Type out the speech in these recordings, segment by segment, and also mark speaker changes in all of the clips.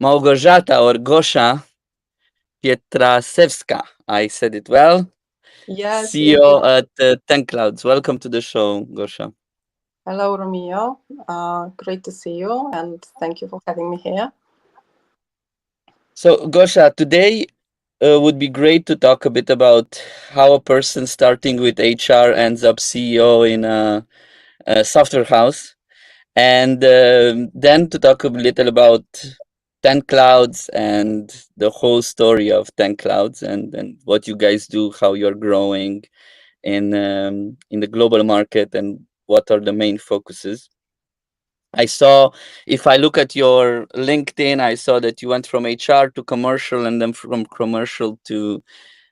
Speaker 1: Małgorzata or Gosha Pietraszewska. I said it well.
Speaker 2: Yes,
Speaker 1: CEO
Speaker 2: indeed.
Speaker 1: at 10Clouds. Welcome to the show, Gosha.
Speaker 2: Hello, Romeo. Great to see you, and thank you for having me here.
Speaker 1: So, Gosha, today would be great to talk a bit about how a person starting with HR ends up CEO in a software house, and then to talk a little about 10 Clouds and the whole story of 10 Clouds and what you guys do, how you're growing in the global market, and what are the main focuses. I saw, if I look at your LinkedIn, I saw that you went from HR to commercial and then from commercial to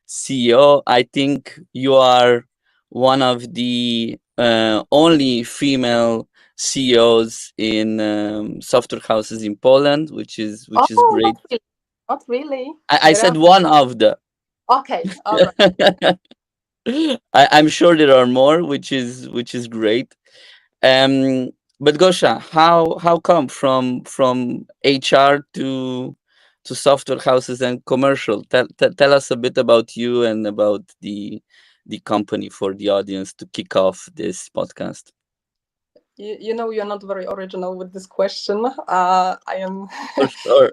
Speaker 1: CEO. I think you are one of the only female CEOs in software houses in Poland, which is
Speaker 2: Oh,
Speaker 1: great.
Speaker 2: not really. Not really.
Speaker 1: I
Speaker 2: There are.
Speaker 1: said one of the.
Speaker 2: Okay, all right.
Speaker 1: I'm sure there are more, which is great. Um, but Gosha, how come from HR to software houses and commercial? Tell us a bit about you and about the company for the audience to kick off this podcast.
Speaker 2: You know, you're not very original with this question. I am
Speaker 1: For sure.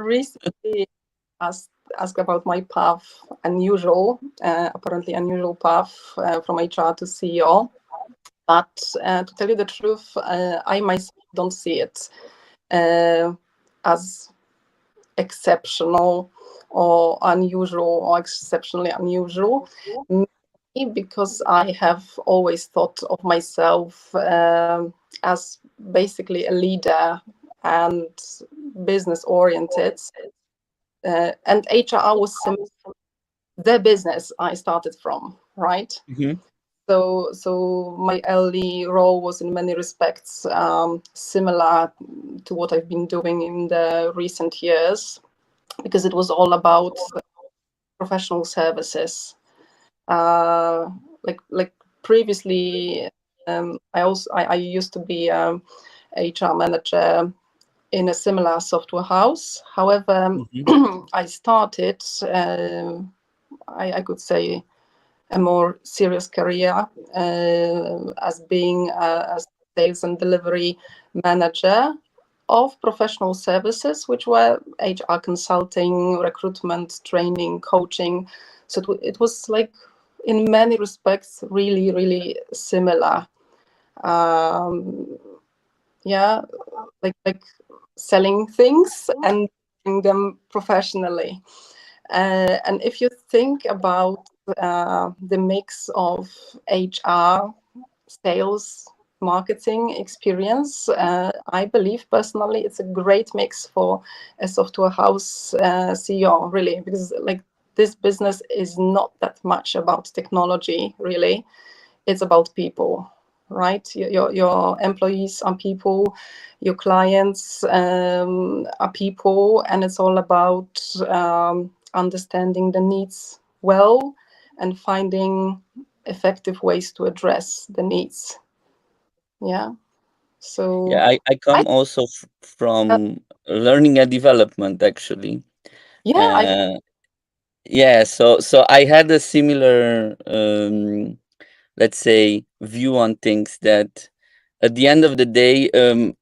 Speaker 2: recently asked about my path, apparently unusual path from HR to CEO. But to tell you the truth, I myself don't see it as exceptional or unusual or exceptionally unusual. Maybe because I have always thought of myself as basically a leader and business oriented. And HR was the business I started from, right?
Speaker 1: Hmm.
Speaker 2: So my early role was in many respects similar to what I've been doing in the recent years, because it was all about professional services. Uh, like previously, I used to be HR manager in a similar software house. However,
Speaker 1: Hmm.
Speaker 2: I started, I could say, a more serious career as being a sales and delivery manager of professional services, which were HR consulting, recruitment, training, coaching. So it was like, in many respects, really, really similar. Um, yeah, like selling things and doing them professionally. And if you think about the mix of HR, sales, marketing experience, I believe personally it's a great mix for a software house CEO, really, because like this business is not that much about technology, really. It's about people, right? Your employees are people, your clients are people, and it's all about understanding the needs well and finding effective ways to address the needs. Yeah.
Speaker 1: Yeah,
Speaker 2: So
Speaker 1: I
Speaker 2: I
Speaker 1: come also from learning and development, actually.
Speaker 2: yeah, I
Speaker 1: Uh, yeah, so I had a similar let's say view on things, that at the end of the day,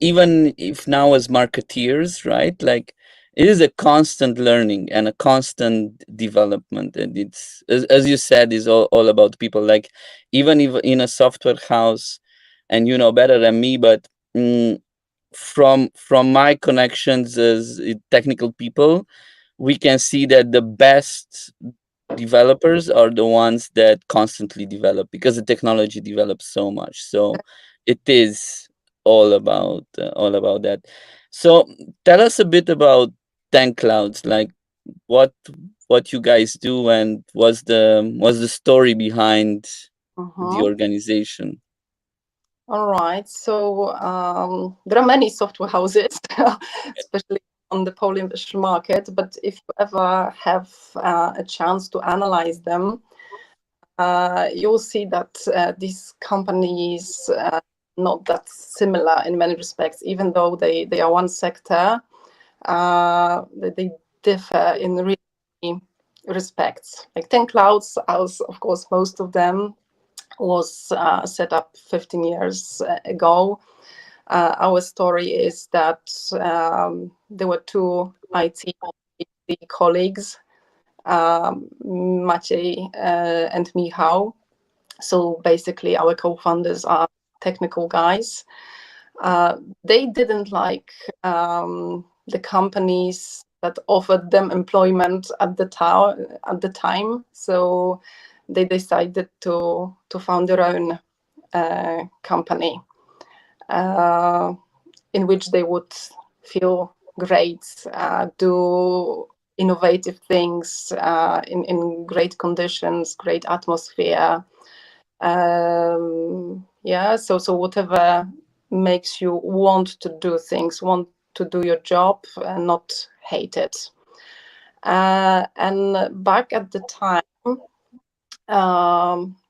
Speaker 1: even if now as marketeers, right, like it is a constant learning and a constant development, and it's as you said, is all about people. Like even if in a software house, and you know better than me, but mm, from my connections as technical people, we can see that the best developers are the ones that constantly develop, because the technology develops so much. So it is all about that. So tell us a bit about 10 Clouds, like what what you guys do, and what's the story behind the
Speaker 2: uh-huh.
Speaker 1: organization.
Speaker 2: All right. So there are many software houses, especially on the Polish market. But if you ever have a chance to analyze them, you'll see that these companies not that similar in many respects, even though they are one sector. They differ in really respects. Like 10Clouds, as of course most of them was set up 15 years ago. Our story is that there were two IT colleagues, Maciej and Michał. So basically, our co-founders are technical guys. They didn't like the companies that offered them employment at the time, so they decided to found their own company in which they would feel great, do innovative things in great conditions, great atmosphere. Yeah, so whatever makes you want to do things, want to do your job and not hate it. And back at the time,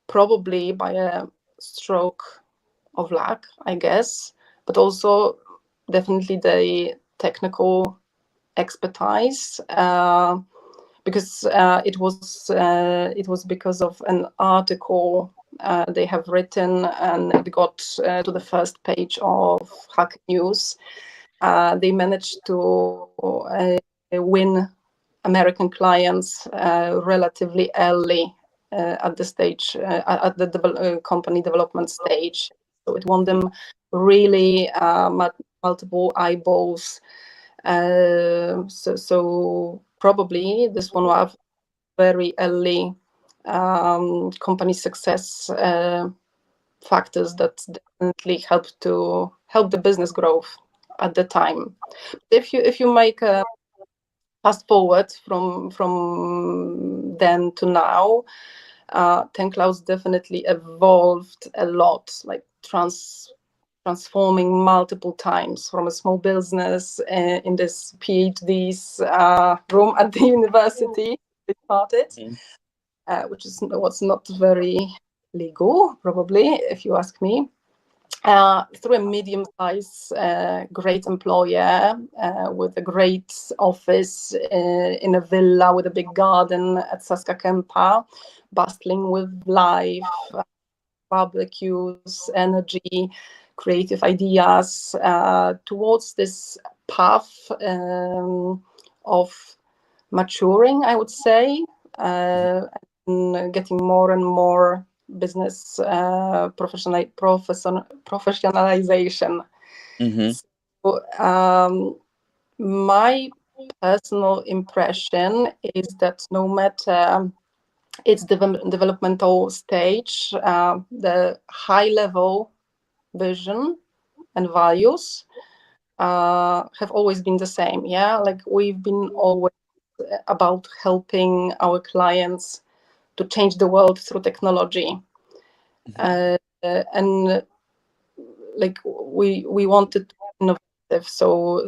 Speaker 2: probably by a stroke of luck, I guess, but also definitely the technical expertise, because it was because of an article they have written, and it got to the first page of Hack News. They managed to win American clients relatively early at the stage, at the company development stage. So it won them really multiple eyeballs. So probably this one was very early company success factors that definitely help the business growth at the time. If you make a fast forward from then to now, 10Clouds definitely evolved a lot, like transforming multiple times from a small business in this PhD's room at the university. It started, which is what's not very legal, probably, if you ask me. Through a medium-sized, great employer with a great office in a villa with a big garden at Saskakempa, bustling with life, barbecues, energy, creative ideas, towards this path of maturing, I would say, and getting more and more business professionalization.
Speaker 1: Mm-hmm.
Speaker 2: So, my personal impression is that no matter its developmental stage, the high level vision and values have always been the same. Yeah, like we've been always about helping our clients to change the world through technology. And like we wanted to be innovative, so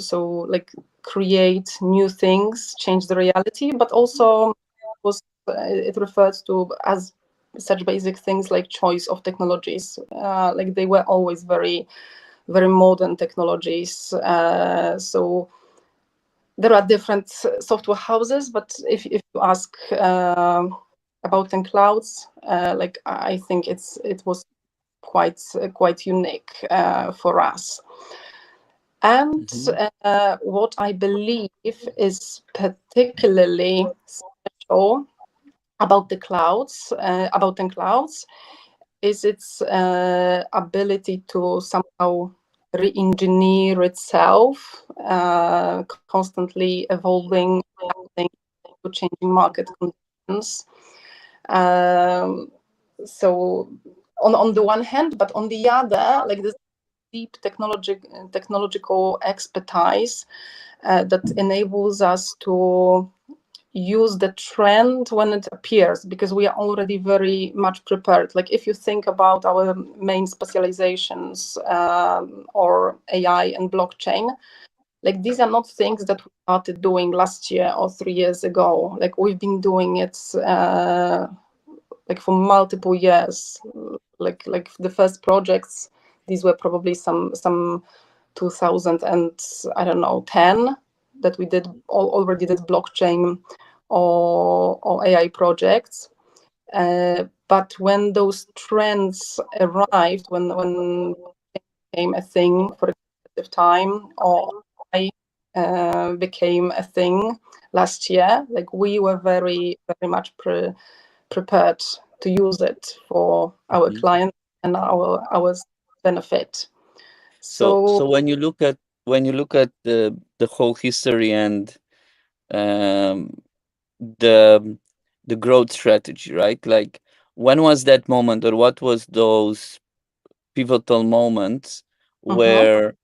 Speaker 2: like create new things, change the reality, but also was it refers to as such basic things like choice of technologies. Like they were always very very modern technologies. So there are different software houses, but if you ask about 10Clouds, like I think it was quite unique for us. And what I believe is particularly special about the clouds, about 10Clouds, is its ability to somehow re-engineer itself, constantly evolving, adapting to changing market conditions. Um, so on the one hand, but on the other, like this deep technological expertise that enables us to use the trend when it appears, because we are already very much prepared. Like if you think about our main specializations, or AI and blockchain, like these are not things that we started doing last year or 3 years ago. Like we've been doing it like for multiple years. Like the first projects, these were probably some 2000 and I don't know 10. that we already did blockchain or AI projects. But when those trends arrived, when became a thing for a period of time, or I became a thing last year, like we were very, very much prepared to use it for our
Speaker 1: Hmm.
Speaker 2: clients and our benefit.
Speaker 1: So
Speaker 2: So
Speaker 1: when you look at the whole history and um, the the growth strategy, right? Like, when was that moment, or what was those pivotal moments
Speaker 2: mhm,
Speaker 1: where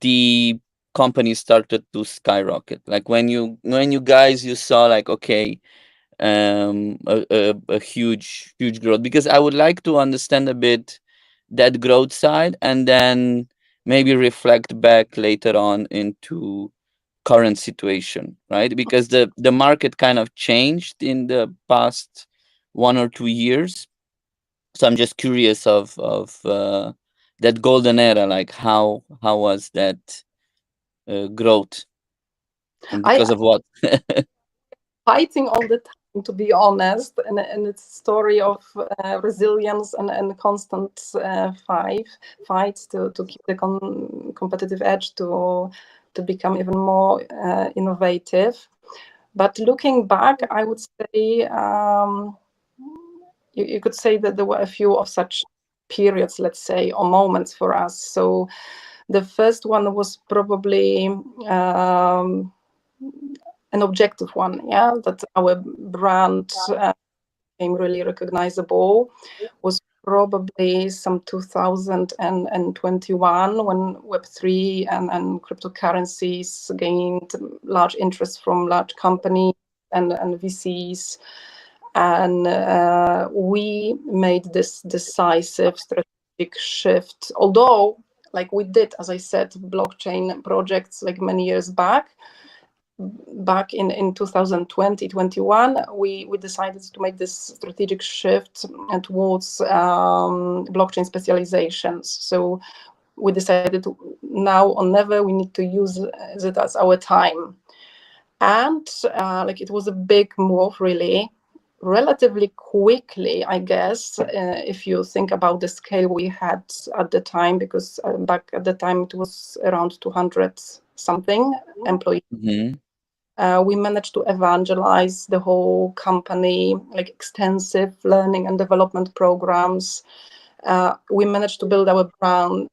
Speaker 1: the company started to skyrocket? Like, when you guys you saw, like, okay, a huge growth, because I would like to understand a bit that growth side, and then maybe reflect back later on into current situation, right? Because the market kind of changed in the past 1 or 2 years. So I'm just curious of that golden era, like how was that growth, and
Speaker 2: I
Speaker 1: because of what?
Speaker 2: fighting all the time, to be honest, and it's a story of resilience and constant fights to keep the competitive edge, to become even more innovative. But looking back, I would say you could say that there were a few of such periods, let's say, or moments for us. So the first one was probably an objective one, yeah, that our brand became really recognizable, was probably some 2021, when Web3 and cryptocurrencies gained large interest from large companies and VCs. And we made this decisive strategic shift. Although, like we did, as I said, blockchain projects like many years back in 2020, 21, we decided to make this strategic shift towards blockchain specializations. So we decided now or never, we need to use it as our time. And like it was a big move, really, relatively quickly, I guess, if you think about the scale we had at the time, because back at the time it was around 200 something employees.
Speaker 1: Hmm.
Speaker 2: We managed to evangelize the whole company, like extensive learning and development programs. We managed to build our brand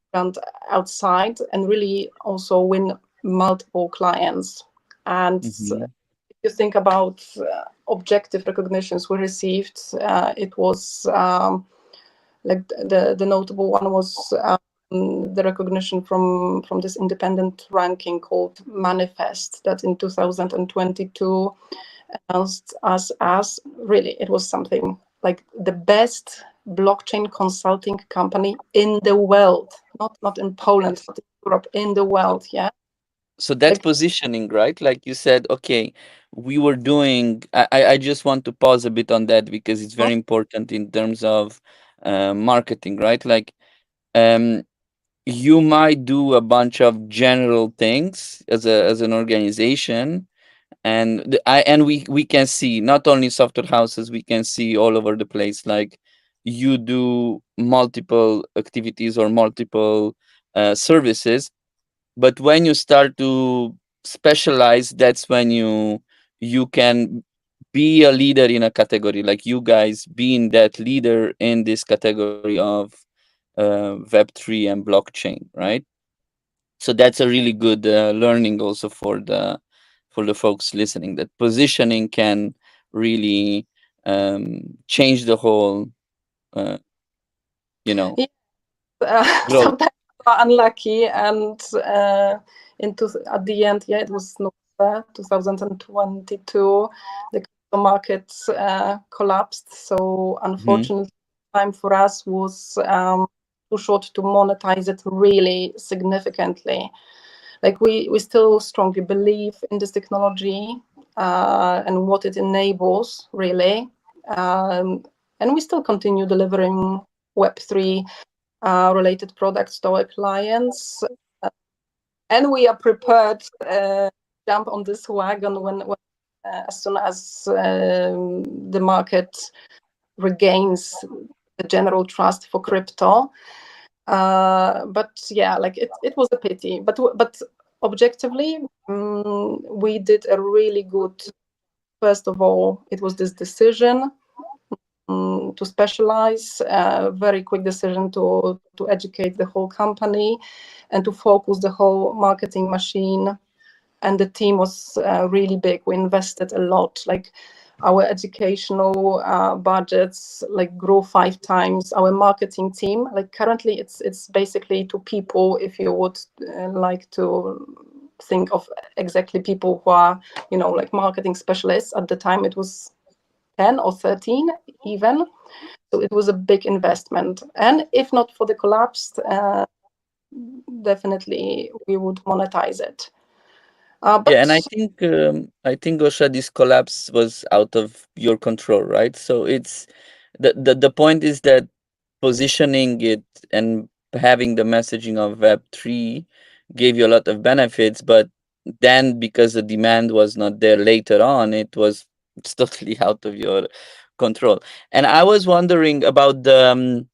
Speaker 2: outside and really also win multiple clients. And
Speaker 1: Hmm.
Speaker 2: if you think about objective recognitions we received, it was like the notable one was the recognition from this independent ranking called Manifest, that in 2022 announced us as, really, it was something like the best blockchain consulting company in the world, not in Poland, not in Europe, in the world. Yeah,
Speaker 1: So that
Speaker 2: like
Speaker 1: positioning, right? Like you said, okay, we were doing. I just want to pause a bit on that, because it's very important in terms of marketing, right? Like, um, you might do a bunch of general things as an organization, and we can see, not only software houses, we can see all over the place, like, you do multiple activities or multiple services, but when you start to specialize, that's when you can be a leader in a category, like you guys being that leader in this category of web3 and blockchain, right? So that's a really good learning also for the folks listening, that positioning can really change the whole uh, you know growth.
Speaker 2: sometimes unlucky, and at the end, yeah, it was November 2022, the crypto markets collapsed. So
Speaker 1: Hmm.
Speaker 2: unfortunately, time for us was too short to monetize it really significantly. Like we still strongly believe in this technology and what it enables, really. Um, and we still continue delivering Web3 related products to our clients. And we are prepared. jump on this wagon when as soon as the market regains the general trust for crypto. But yeah, like it was a pity. But objectively, we did a really good. First of all, it was this decision to specialize, very quick decision to educate the whole company and to focus the whole marketing machine. And the team was really big. We invested a lot. Like our educational budgets like grew 5 times. Our marketing team, like currently it's basically 2 people. If you would like to think of exactly people who are, you know, like marketing specialists, at the time it was 10 or 13 even. So it was a big investment. And if not for the collapse, definitely we would monetize it.
Speaker 1: Yeah,
Speaker 2: But
Speaker 1: and I think Gosha, this collapse was out of your control, right? So it's the point is that positioning it and having the messaging of Web3 gave you a lot of benefits, but then because the demand was not there later on, it's totally out of your control. And I was wondering about the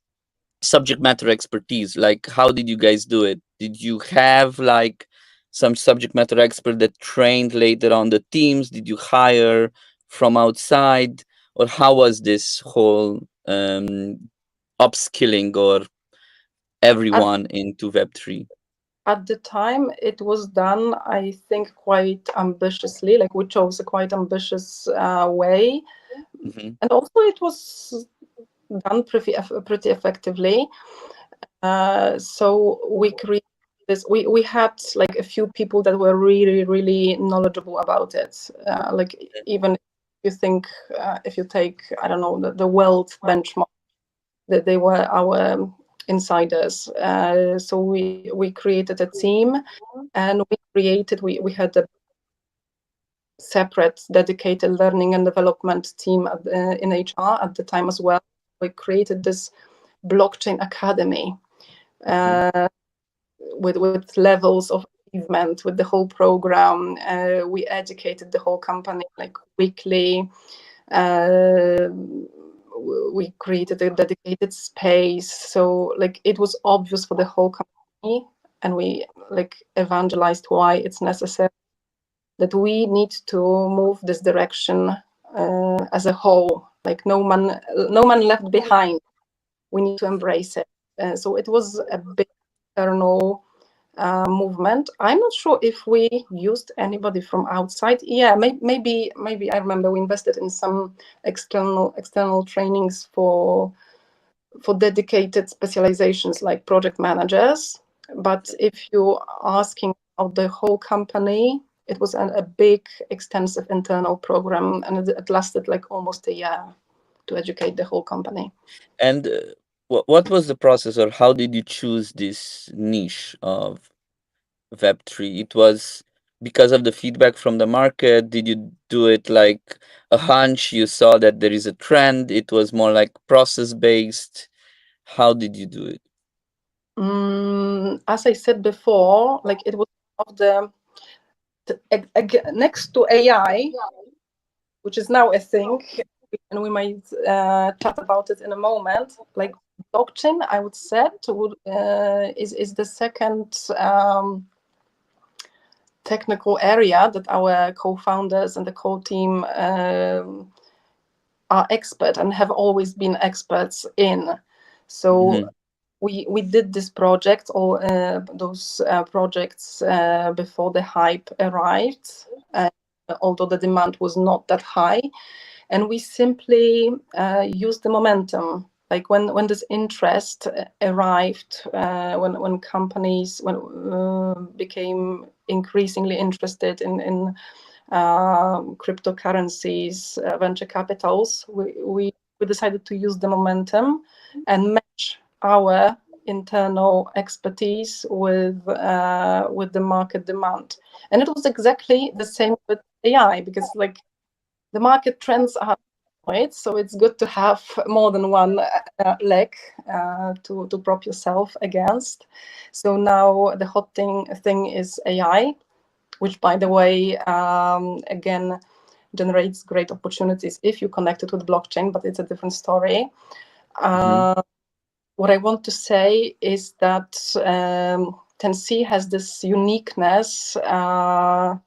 Speaker 1: subject matter expertise. Like, how did you guys do it? Did you have like some subject matter expert that trained later on the teams? Did you hire from outside, or how was this whole upskilling or
Speaker 2: at,
Speaker 1: everyone into Web3?
Speaker 2: at the time, it was done, I think, quite ambitiously. Like we chose a quite ambitious way,
Speaker 1: Hmm.
Speaker 2: and also it was done pretty effectively. So we created this. We had like a few people that were really knowledgeable about it. Like even if you think if you take, I don't know, the world benchmark, that they were our insiders. So we created a team, and we had a separate dedicated learning and development team in HR at the time as well. We created this blockchain academy
Speaker 1: Hmm.
Speaker 2: with levels of achievement with the whole program. We educated the whole company like weekly. Uh, we created a dedicated space, so like it was obvious for the whole company, and we like evangelized why it's necessary, that we need to move this direction as a whole. Like no man left behind. We need to embrace it. So it was a big internal movement. I'm not sure if we used anybody from outside. Yeah, maybe I remember we invested in some external trainings for dedicated specializations like project managers. But if you're asking about the whole company, it was a big, extensive internal program, and it lasted like almost a year to educate the whole company.
Speaker 1: And what was the process, or how did you choose this niche of Web3? It was because of the feedback from the market? Did you do it like a hunch? You saw that there is a trend? It was more like process based? How did you do it?
Speaker 2: As I said before, like it was one of next to AI, which is now a thing, and we might chat about it in a moment. Like blockchain, I would say, is the second technical area that our co-founders and the core team are expert and have always been experts in. So
Speaker 1: Hmm.
Speaker 2: we did this project, all those projects before the hype arrived, although the demand was not that high, and we simply used the momentum. Like when this interest arrived, when companies became increasingly interested in cryptocurrencies, venture capitals, we decided to use the momentum and match our internal expertise with the market demand. And it was exactly the same with AI, because like the market trends are right, so it's good to have more than one leg to prop yourself against. So now the hot thing is AI, which, by the way, again, generates great opportunities if you connect it with blockchain, but it's a different story.
Speaker 1: Mm-hmm.
Speaker 2: What I want to say is that 10C has this uniqueness to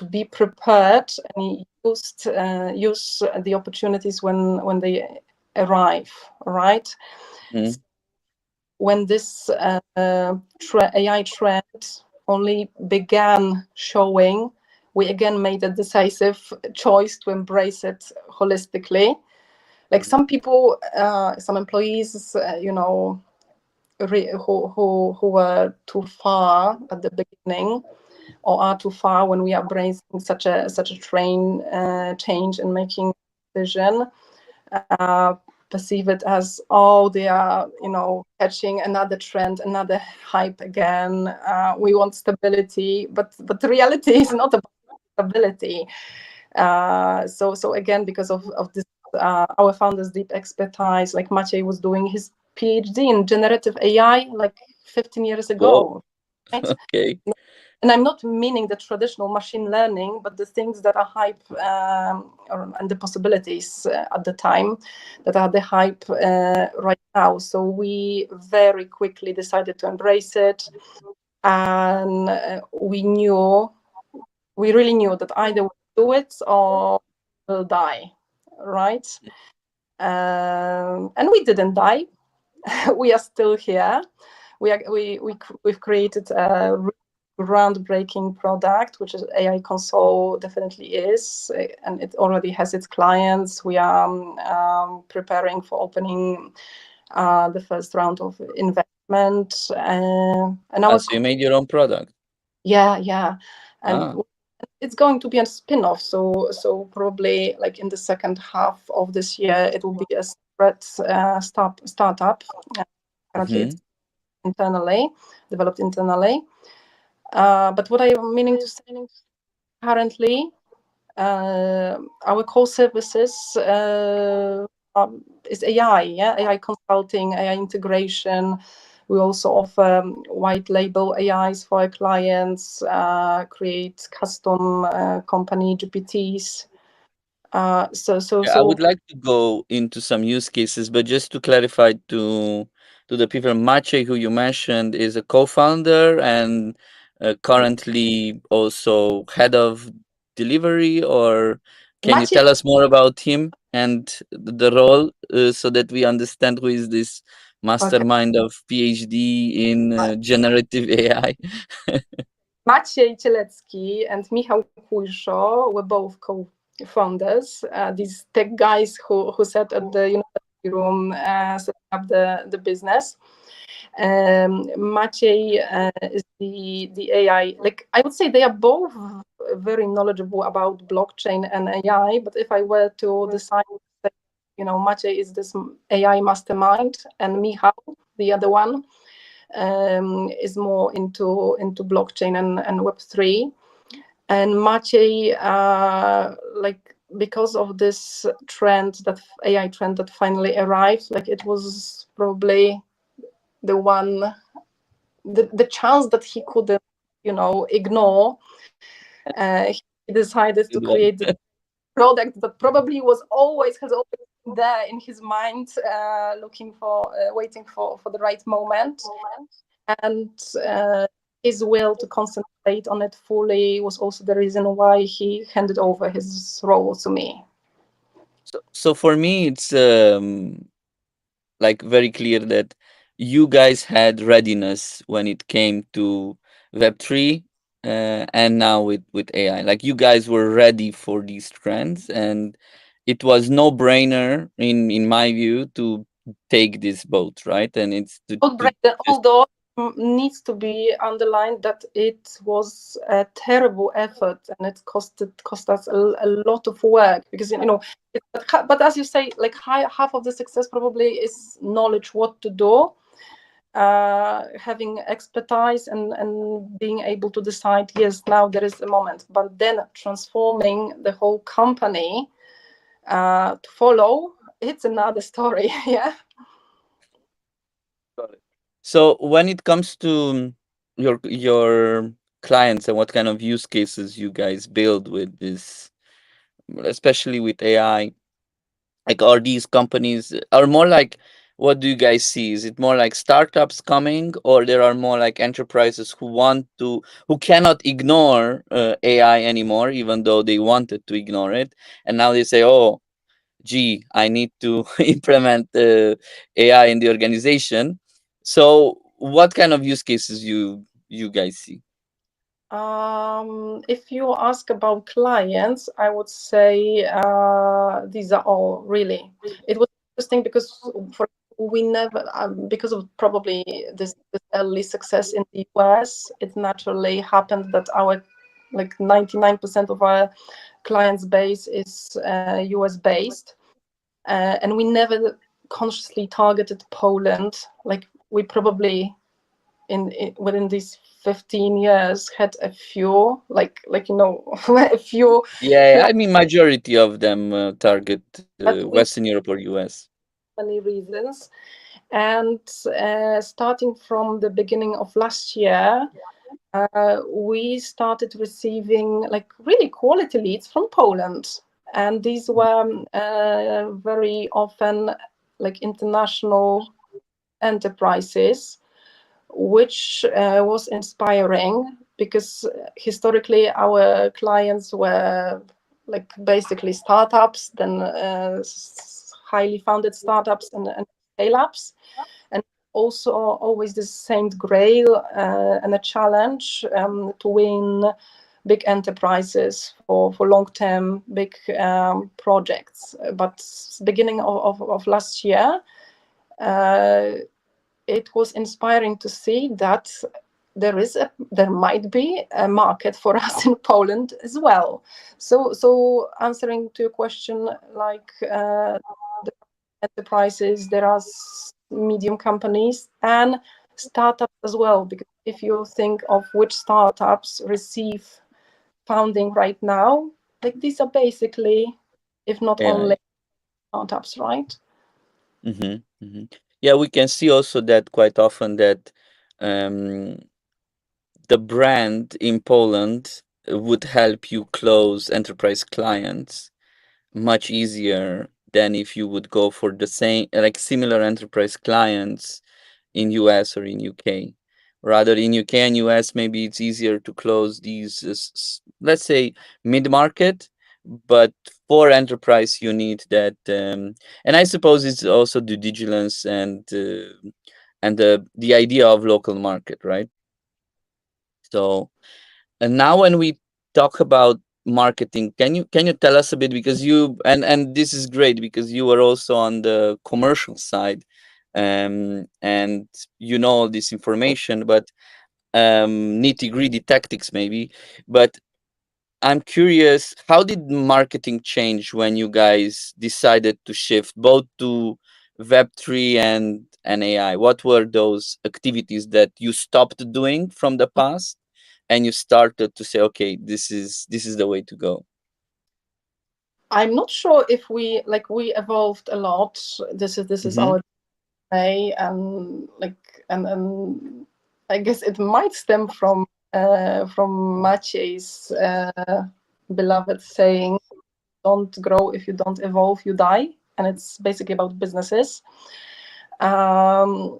Speaker 2: be prepared and use the opportunities when they arrive, right?
Speaker 1: Mm-hmm.
Speaker 2: When this AI trend only began showing, we again made a decisive choice to embrace it holistically. Like some people, some employees, who were too far at the beginning, or are too far when we are embracing such a change and making a decision, uh, perceive it as, oh, they are catching another trend, another hype again. We want stability, but the reality is not about stability. So again, because of this, our founder's deep expertise, like Maciej was doing his PhD in generative AI like 15 years
Speaker 1: Whoa.
Speaker 2: ago, right?
Speaker 1: Okay.
Speaker 2: And I'm not meaning the traditional machine learning, but the things that are hype, and the possibilities at the time that are the hype right now. So we very quickly decided to embrace it, and we really knew that either we'll do it or we'll die, right? And we didn't die. We are still here. We've created a groundbreaking product, which is AI Console definitely is, and it already has its clients. We are preparing for opening the first round of investment, and
Speaker 1: Ah,
Speaker 2: our
Speaker 1: so you made your own product.
Speaker 2: yeah, and
Speaker 1: Ah.
Speaker 2: it's going to be a spin-off. So probably like in the second half of this year, it will be a separate startup. Currently,
Speaker 1: Mm-hmm.
Speaker 2: it's internally developed internally. But what I'm meaning to say currently, our core services is AI, yeah, AI consulting, AI integration. We also offer white label AIs for our clients, create custom company GPTs.
Speaker 1: Yeah, I
Speaker 2: So
Speaker 1: would like to go into some use cases, but just to clarify to the people, Maciej, who you mentioned, is a co-founder and currently also head of delivery. Or can you
Speaker 2: Maciej,
Speaker 1: tell us more about him and the role, so that we understand who is this
Speaker 2: okay.
Speaker 1: mastermind of PhD in generative AI?
Speaker 2: Maciej Cielecki and Michał Kujszo were both co-founders, these tech guys who sat at the university room setting up the business. Maciej is the AI. Like I would say, they are both very knowledgeable about blockchain and AI. But if I were to decide, Maciej is this AI mastermind, and Michał, the other one, is more into blockchain and Web3. And Maciej, like because of this trend, that AI trend that finally arrived, like it was probably the one, the chance that he couldn't, ignore. He decided to
Speaker 1: Good one.
Speaker 2: create this product that probably has always been there in his mind, looking for, waiting for the right moment. And his will to concentrate on it fully was also the reason why he handed over his role to me.
Speaker 1: So for me, it's like very clear that you guys had readiness when it came to Web3, and now with AI. Like you guys were ready for these trends, and it was no brainer in my view to take this boat, right? And it's to just
Speaker 2: Although needs to be underlined that it was a terrible effort, and it cost us a lot of work, because but as you say, like half of the success probably is knowledge what to do, having expertise, and being able to decide, yes, now there is a moment, but then transforming the whole company to follow, it's another story. Yeah.
Speaker 1: got it. So when it comes to your clients and what kind of use cases you guys build with this, especially with AI? Like, are these companies are more like, what do you guys see? Is it more like startups coming, or there are more like enterprises who want to, who cannot ignore AI anymore, even though they wanted to ignore it, and now they say, oh, gee, I need to implement AI in the organization. So, what kind of use cases you guys see?
Speaker 2: If you ask about clients, I would say these are all really. It was interesting because for we never because of probably this early success in the US, it naturally happened that our like 99% of our clients base is US based, and we never consciously targeted Poland. Like we probably in within these 15 years had a few like a few
Speaker 1: Yeah,
Speaker 2: clients,
Speaker 1: I mean, majority of them target
Speaker 2: but we
Speaker 1: Western Europe or US.
Speaker 2: many reasons. And starting from the beginning of last year, we started receiving like really quality leads from Poland, and these were very often like international enterprises, which was inspiring because historically our clients were like basically startups, then highly founded startups and scale ups, and also always the same grail and a challenge to win big enterprises for long-term big projects. But beginning of last year, uh, it was inspiring to see that there might be a market for us in Poland as well. So answering to your question, like the enterprises, there are medium companies and startups as well. Because if you think of which startups receive funding right now, like these are basically, if not only
Speaker 1: AI.
Speaker 2: startups, right?
Speaker 1: Yeah, we can see also that quite often that um, the brand in Poland would help you close enterprise clients much easier than if you would go for the same, like similar enterprise clients in US or in UK. Rather, in UK and US, maybe it's easier to close these, let's say, mid-market, but for enterprise, you need that. And I suppose it's also due diligence and the idea of local market, right? So, and now when we talk about marketing, can you tell us a bit, because you and this is great because you are also on the commercial side, and you know all this information, but nitty gritty tactics maybe. But I'm curious, how did marketing change when you guys decided to shift both to Web3 and AI? What were those activities that you stopped doing from the past and you started to say, okay, this is the way to go?
Speaker 2: I'm not sure if we evolved a lot. This is
Speaker 1: Mm-hmm.
Speaker 2: our DNA, and and I guess it might stem from Maciej's beloved saying, "Don't grow if you don't evolve, you die," and it's basically about businesses. Um,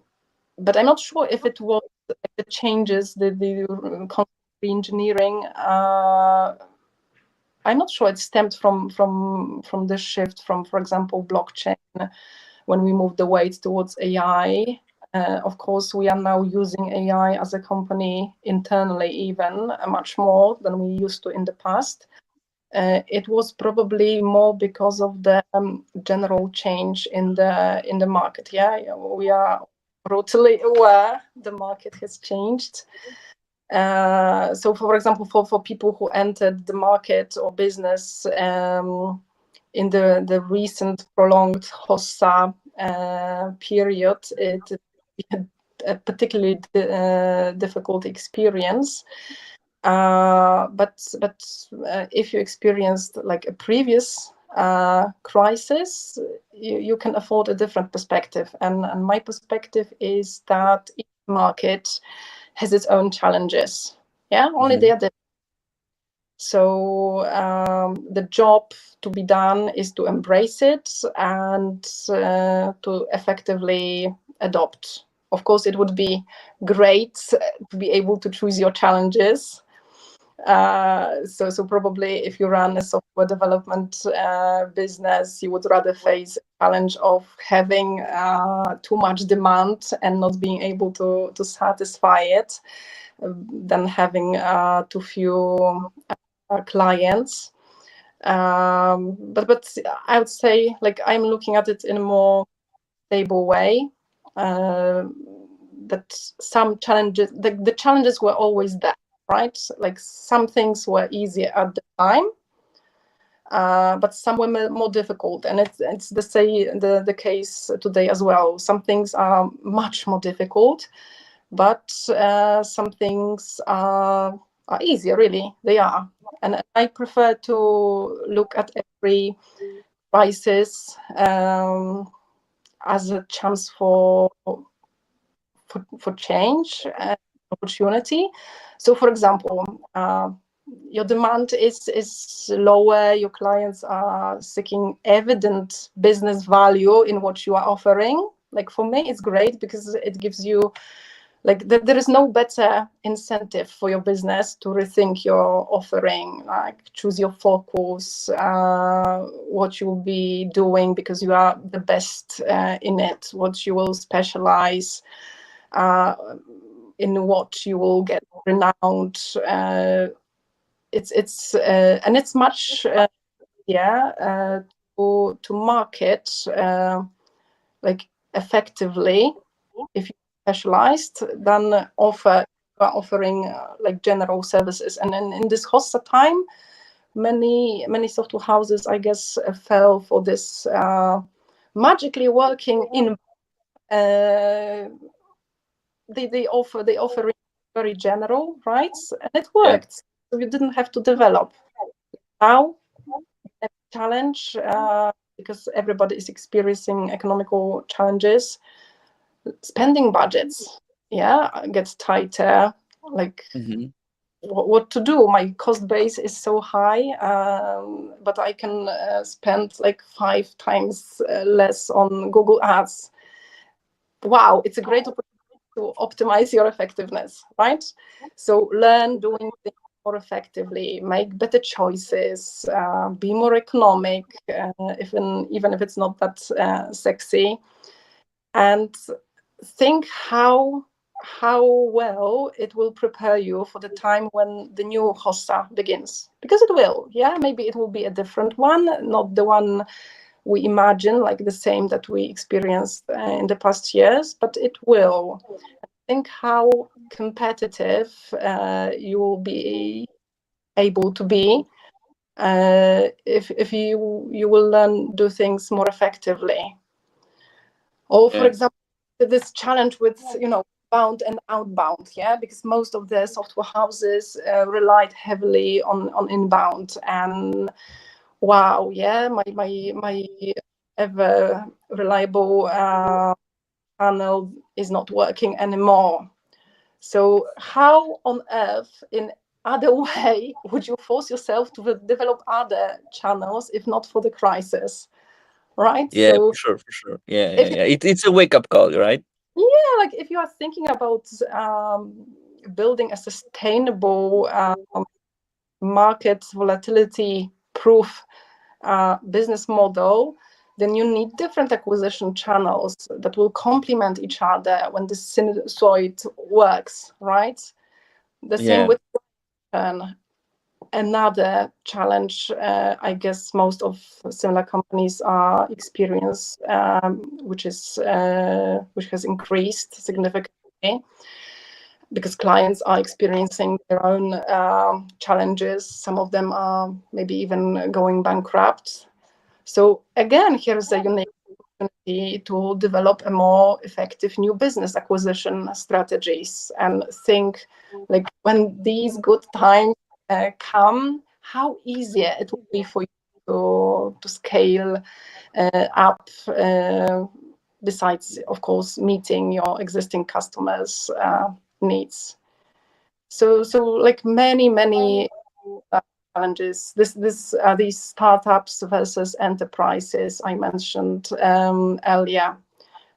Speaker 2: but I'm not sure if it was the changes, the constant engineering. I'm not sure it stemmed from this shift from, for example, blockchain when we moved the weight towards AI. Of course, we are now using AI as a company internally, even much more than we used to in the past. It was probably more because of the general change in the market. Yeah, we are brutally aware the market has changed. So, for example, for people who entered the market or business in the recent prolonged Hossa period, it had a particularly difficult experience. But if you experienced like a previous crisis, you can afford a different perspective. And my perspective is that each market has its own challenges. Yeah, only they are different. So the job to be done is to embrace it and to effectively adopt. Of course, it would be great to be able to choose your challenges. So probably if you run a software development business, you would rather face a challenge of having too much demand and not being able to satisfy it than having too few clients. But I would say, like, I'm looking at it in a more stable way. That some challenges, the challenges were always there, right? Like some things were easier at the time, but some were more difficult, and it's the case today as well. Some things are much more difficult, but some things are easier. Really, they are. And I prefer to look at every crisis as a chance for change and opportunity. So, for example, your demand is lower. Your clients are seeking evident business value in what you are offering. Like for me, it's great because it gives you, like, there is no better incentive for your business to rethink your offering, like choose your focus, what you will be doing because you are the best in it, what you will specialize, in what you will get renowned. It's much to market like effectively if you specialized than offering like general services. And in this Hossa time, many software houses, I guess, fell for this magically working in. They offer very general, right? And it worked. So you didn't have to develop. Now, a challenge because everybody is experiencing economical challenges. Spending budgets, gets tighter. Like what to do? My cost base is so high, but I can spend like 5 times less on Google Ads. Wow, it's a great opportunity to optimize your effectiveness, right? So learn doing things more effectively, make better choices, be more economic, even if it's not that sexy, and think how well it will prepare you for the time when the new Hossa begins, because it will. Yeah, maybe it will be a different one, not the one we imagine, like the same that we experienced in the past years, but it will. Think how competitive you will be able to be if you will learn do things more effectively. Or, for example, this challenge with bound and outbound, because most of the software houses relied heavily on inbound, and wow, my ever reliable channel is not working anymore. So how on earth, in other way, would you force yourself to develop other channels if not for the crisis, right?
Speaker 1: Yeah,
Speaker 2: So
Speaker 1: for sure. Yeah,
Speaker 2: if
Speaker 1: It's a wake up call, right?
Speaker 2: like if you are thinking about building a sustainable market volatility proof business model, then you need different acquisition channels that will complement each other when the sinusoid works, right? The same with another challenge, I guess most of similar companies are experience, which has increased significantly because clients are experiencing their own challenges. Some of them are maybe even going bankrupt. So again, here's a unique opportunity to develop a more effective new business acquisition strategies and think, like, when these good times come, how easier it will be for you to scale up, besides, of course, meeting your existing customers' needs. So like many challenges. These startups versus enterprises I mentioned earlier,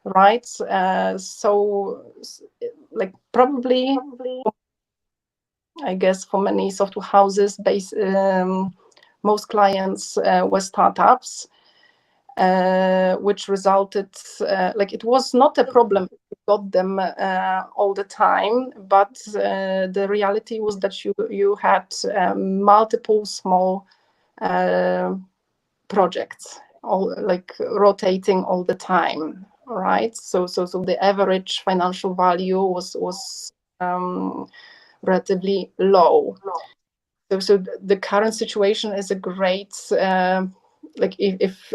Speaker 2: right? So like probably I guess for many software houses, most clients were startups, which resulted like it was not a problem. We got them all the time, but the reality was that you had multiple small projects, all like rotating all the time, right? So the average financial value was relatively low. So the current situation is a great like if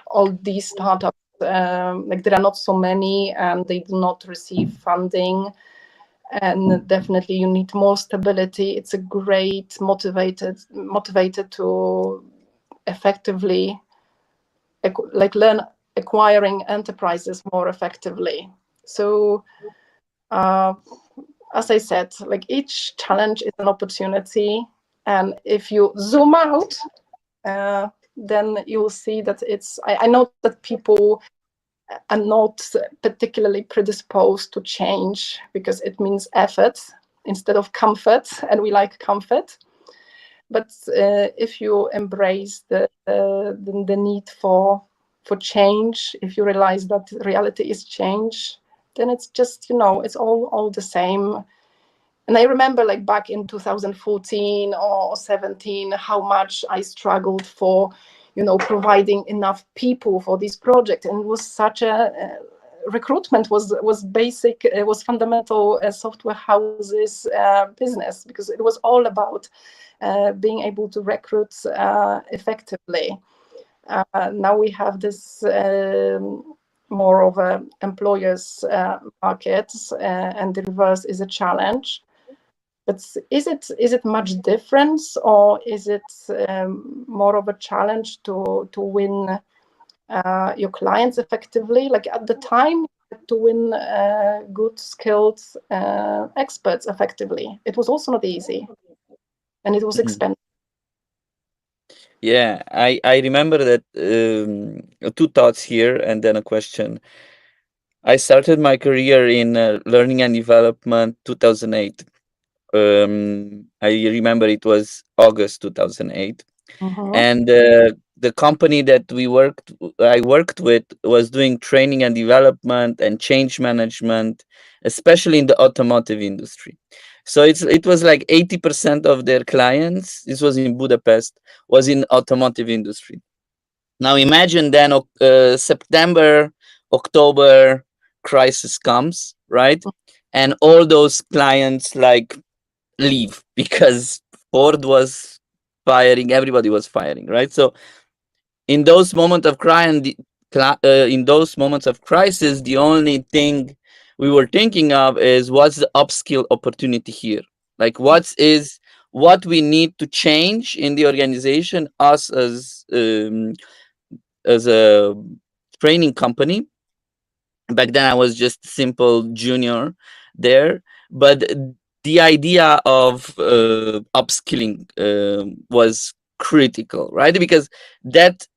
Speaker 2: all these startups like there are not so many and they do not receive funding, and definitely you need more stability. It's a great motivated to effectively like learn acquiring enterprises more effectively. So as I said, like each challenge is an opportunity, and if you zoom out, then you'll see that it's. I know that people are not particularly predisposed to change because it means effort instead of comfort, and we like comfort. But if you embrace the need for change, if you realize that reality is change, then it's just it's all the same. And I remember like back in 2014 or 17 how much I struggled for providing enough people for this project, and it was such a recruitment was basic, it was fundamental software houses business, because it was all about being able to recruit effectively. Now we have this more of a employers market, and the reverse is a challenge. But is it much difference, or is it more of a challenge to win your clients effectively? Like at the time, to win good, skilled experts effectively, it was also not easy, and it was
Speaker 1: Mhm.
Speaker 2: expensive.
Speaker 1: Yeah, I remember that two thoughts here and then a question. I started my career in learning and development 2008. I remember it was August 2008,
Speaker 2: Mm-hmm.
Speaker 1: and the company that I worked with was doing training and development and change management, especially in the automotive industry. So it was like 80% of their clients, this was in Budapest, was in automotive industry. Now imagine then September, October, crisis comes, right? And all those clients like leave because Ford was firing, everybody was firing, right? So in those moments of in those moments of crisis, the only thing we were thinking of is what's the upskill opportunity here? Like what we need to change in the organization, us as a training company. Back then I was just simple junior there, but the idea of upskilling was critical, right? Because that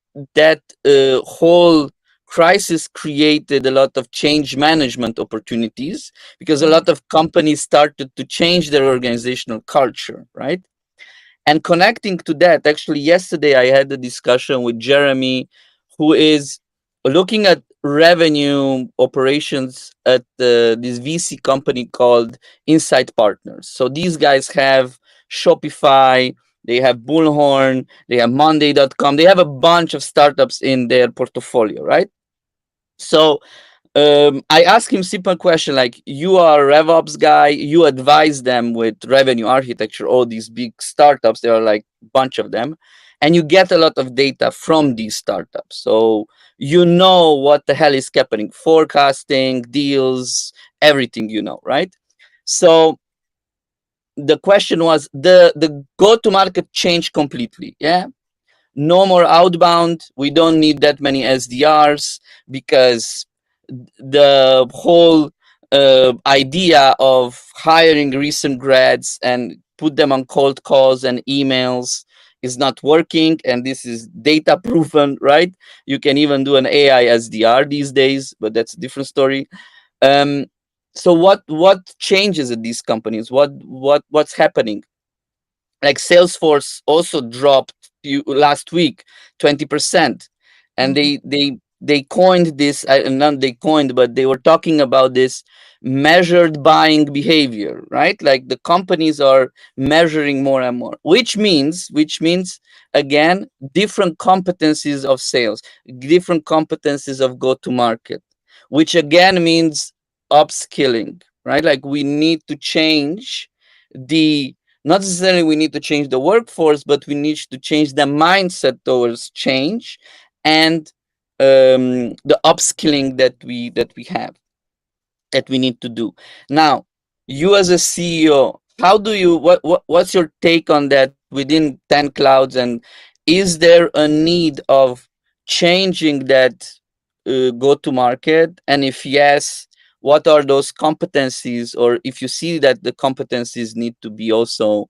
Speaker 1: whole crisis created a lot of change management opportunities, because a lot of companies started to change their organizational culture, right? And connecting to that, actually, yesterday I had a discussion with Jeremy, who is looking at revenue operations at this VC company called Insight Partners. So these guys have Shopify, they have Bullhorn, they have Monday.com, they have a bunch of startups in their portfolio, right? So I asked him simple question like, you are a RevOps guy, you advise them with revenue architecture, all these big startups, there are like a bunch of them, and you get a lot of data from these startups. So you know what the hell is happening, forecasting, deals, everything, right? So the question was the go-to-market changed completely. Yeah, no more outbound. We don't need that many SDRs because the whole idea of hiring recent grads and put them on cold calls and emails is not working, and this is data proven, right? You can even do an AI SDR these days, but that's a different story. um, so what changes at these companies? What's happening? Like Salesforce also dropped last week 20%, and
Speaker 2: Mhm.
Speaker 1: they coined this, not they coined, but they were talking about this measured buying behavior, right? Like the companies are measuring more and more, which means again different competencies of sales, different competencies of go to market, which again means upskilling, right? Like we need to change the, not necessarily we need to change the workforce, but we need to change the mindset towards change, and the upskilling that we need to do. Now, you as a CEO, how do you what's your take on that within 10 clouds, and is there a need of changing that go to market? And if yes, what are those competencies, or if you see that the competencies need to be also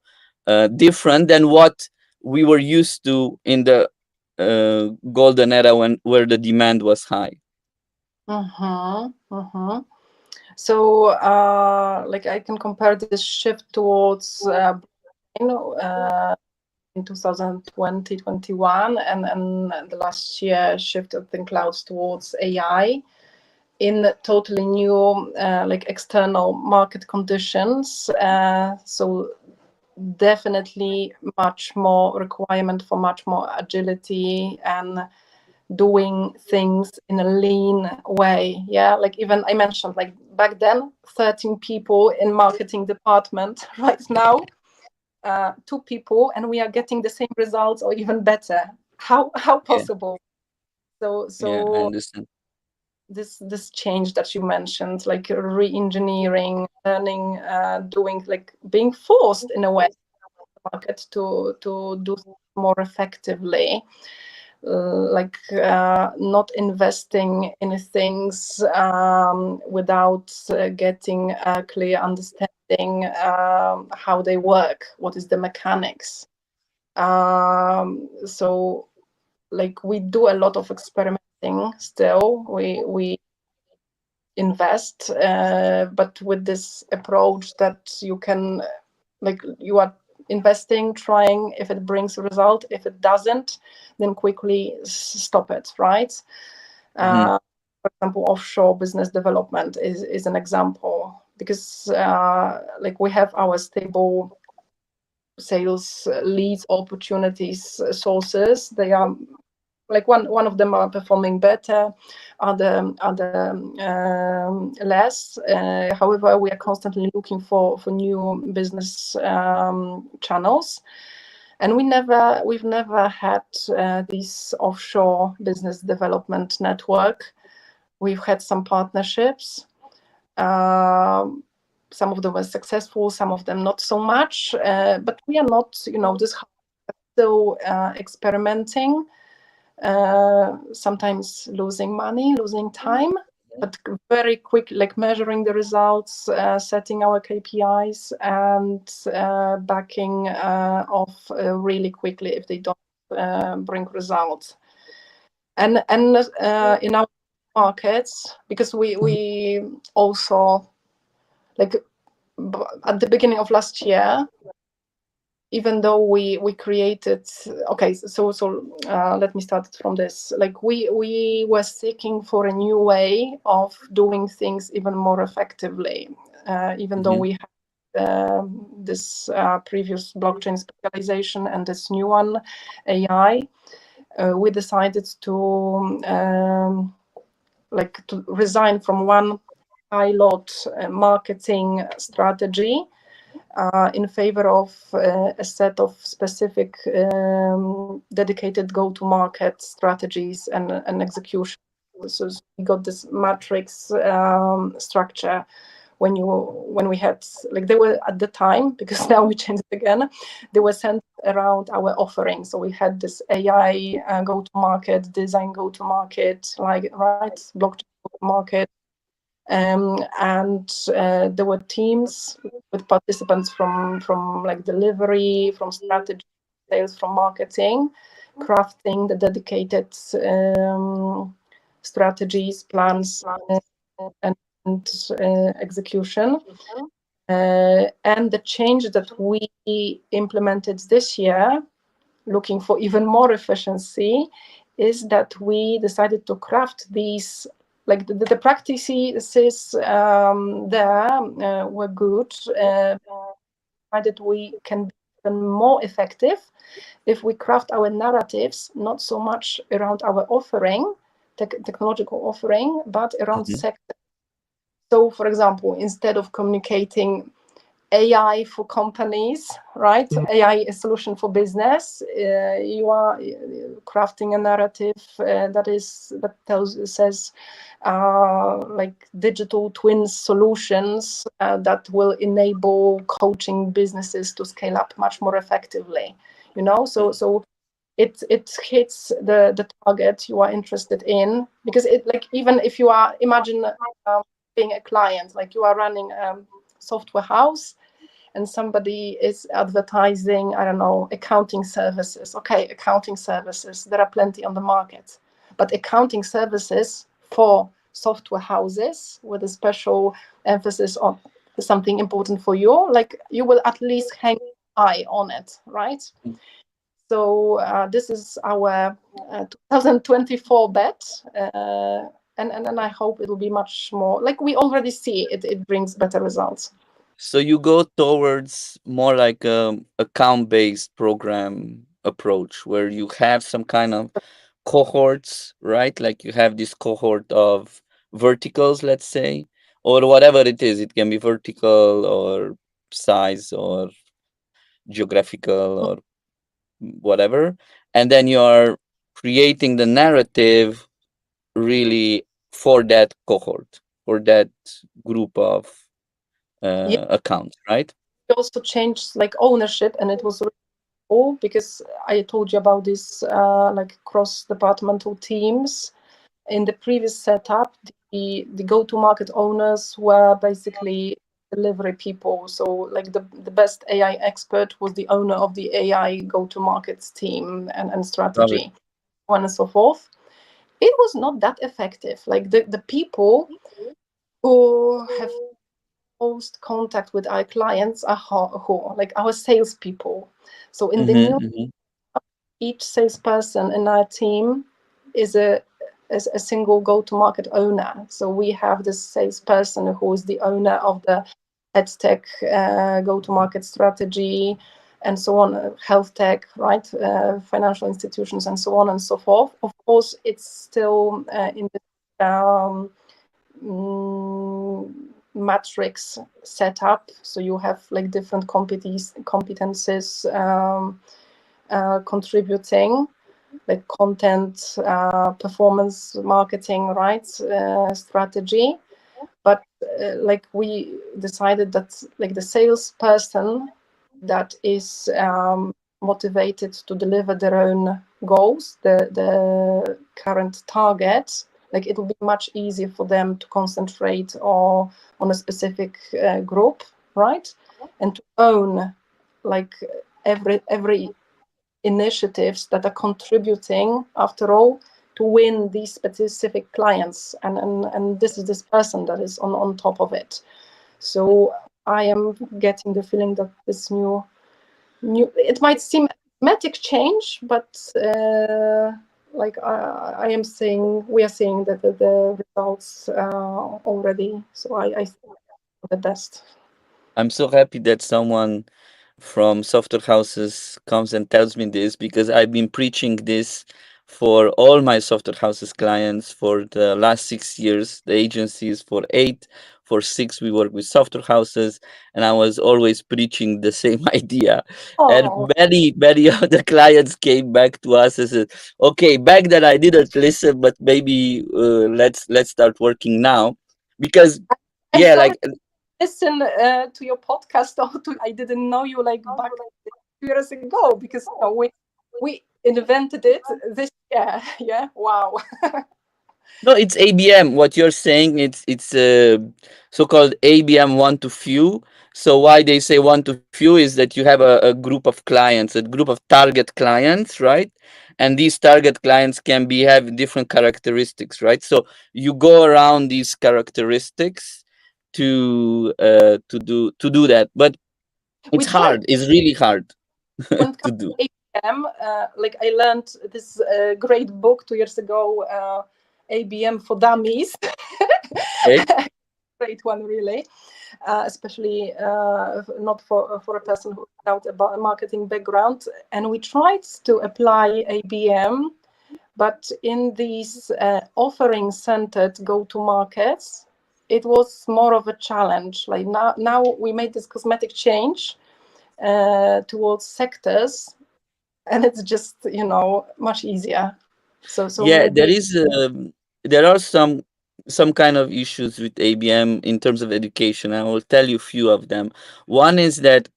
Speaker 1: different than what we were used to in the golden era when where the demand was high?
Speaker 2: Mhm. Mhm. So, like I can compare this shift towards in 2020, 21, and the last year shift of the clouds towards AI in totally new like external market conditions. So definitely much more requirement for much more agility and doing things in a lean way. Yeah, like even I mentioned, like back then 13 people in marketing department. Right now 2 people, and we are getting the same results or even better. How
Speaker 1: Yeah,
Speaker 2: possible? So
Speaker 1: yeah, I
Speaker 2: so
Speaker 1: understand.
Speaker 2: this change that you mentioned, like re-engineering, learning, doing, like being forced in a way market to do more effectively, like not investing in things without getting a clear understanding how they work, what is the mechanics. So like we do a lot of experimenting still. We invest, but with this approach that you can, like you are investing, trying, if it brings a result, if it doesn't, then quickly stop it, right?
Speaker 1: Hmm.
Speaker 2: For example, offshore business development is an example, because like we have our stable sales leads, opportunities, sources. They are like one of them are performing better, other less. However, we are constantly looking for new business channels, and we've never had this offshore business development network. We've had some partnerships. Um, some of them were successful, some of them not so much. But we are not, this still experimenting, sometimes losing money, losing time, but very quick, like measuring the results, setting our KPIs, and backing off really quickly if they don't bring results. And in our markets, because we also, like at the beginning of last year, even though we created, okay, so let me start from this. Like we were seeking for a new way of doing things even more effectively, even though
Speaker 1: Hmm.
Speaker 2: we had this previous blockchain specialization and this new one, AI. We decided to like to resign from one pilot marketing strategy in favor of a set of specific dedicated go-to-market strategies and execution. So we got this matrix structure. When we had, like, they were at the time, because now we changed it again, they were sent around our offering. So we had this AI go-to-market, design go-to-market, like, right, blockchain go-to-market, And there were teams with participants from like delivery, from strategy, sales, from marketing, crafting the dedicated strategies, plans, and execution. And the change that we implemented this year, looking for even more efficiency, is that we decided to craft these, like the practices there were good, that we can be even more effective if we craft our narratives not so much around our offering, technological offering, but around
Speaker 1: Mhm.
Speaker 2: sector. So, for example, instead of communicating AI for companies, right? AI is a solution for business. You are crafting a narrative says like digital twin solutions that will enable coaching businesses to scale up much more effectively. So it hits the target you are interested in, because it, like, even if you are, imagine being a client, like you are running software house and somebody is advertising, I don't know, accounting services. Okay, accounting services, there are plenty on the market. But accounting services for software houses with a special emphasis on something important for you, like you will at least hang an eye on it, right? So this is our 2024 bet. And I hope it will be much more, like we already see it brings better results.
Speaker 1: So you go towards more like a account-based program approach where you have some kind of cohorts, right? Like you have this cohort of verticals, let's say, or whatever it is. It can be vertical or size or geographical or whatever. And then you're creating the narrative really for that cohort, for that group of
Speaker 2: Yeah,
Speaker 1: accounts, right?
Speaker 2: we also changed like ownership, and it was really cool because I told you about this like cross-departmental teams. In the previous setup, the go-to-market owners were basically delivery people. So like the best AI expert was the owner of the AI go-to-markets team and
Speaker 1: Love it.
Speaker 2: strategy, so on and so forth. It was not that effective. Like the people who have most contact with our clients are who like our salespeople. So in the
Speaker 1: Mm-hmm,
Speaker 2: new,
Speaker 1: mm-hmm.
Speaker 2: each salesperson in our team is a single go-to-market owner. So we have this salesperson who is the owner of the EdTech go-to-market strategy, and so on, health tech, right, financial institutions, and so on and so forth. Of course, it's still in the matrix setup. So you have like different competencies contributing, like content, performance marketing, right, strategy. But like we decided that like the salesperson that is motivated to deliver their own goals, the current targets, like it will be much easier for them to concentrate or on a specific group, right, and to own like every initiatives that are contributing, after all, to win these specific clients. And this is this person that is on top of it. So I am getting the feeling that this new it might seem dramatic change, but like I am saying, we are seeing that the results already. So I think the best.
Speaker 1: I'm so happy that someone from software houses comes and tells me this because I've been preaching this for all my software houses clients for the last 6 years. The agencies for 8, for 6 we work with software houses, and I was always preaching the same idea. And
Speaker 2: Oh,
Speaker 1: many of the clients came back to us and said, "Okay, back then I didn't listen, but maybe let's start working now." Because
Speaker 2: I'm
Speaker 1: yeah,
Speaker 2: sorry.
Speaker 1: like
Speaker 2: Listen to your podcast, or I didn't know you like back 2 years ago, because we invented it this year. Yeah, wow.
Speaker 1: No, it's ABM. What you're saying, it's so-called ABM one to few. So why they say one to few is that you have a group of clients, a group of target clients, right? And these target clients can be have different characteristics, right? So you go around these characteristics to do that, but
Speaker 2: We
Speaker 1: it's
Speaker 2: tried
Speaker 1: hard. It's really hard
Speaker 2: when it
Speaker 1: to
Speaker 2: comes
Speaker 1: do.
Speaker 2: to ABM. Like I learned this great book 2 years ago, ABM for Dummies.
Speaker 1: Okay.
Speaker 2: Great one, really. Especially not for a person without a marketing background. And we tried to apply ABM, but in these offering centered go to markets, it was more of a challenge. Like now we made this cosmetic change towards sectors, and it's just much easier. So
Speaker 1: Yeah,
Speaker 2: maybe
Speaker 1: there are some kind of issues with ABM in terms of education. I will tell you a few of them. One is that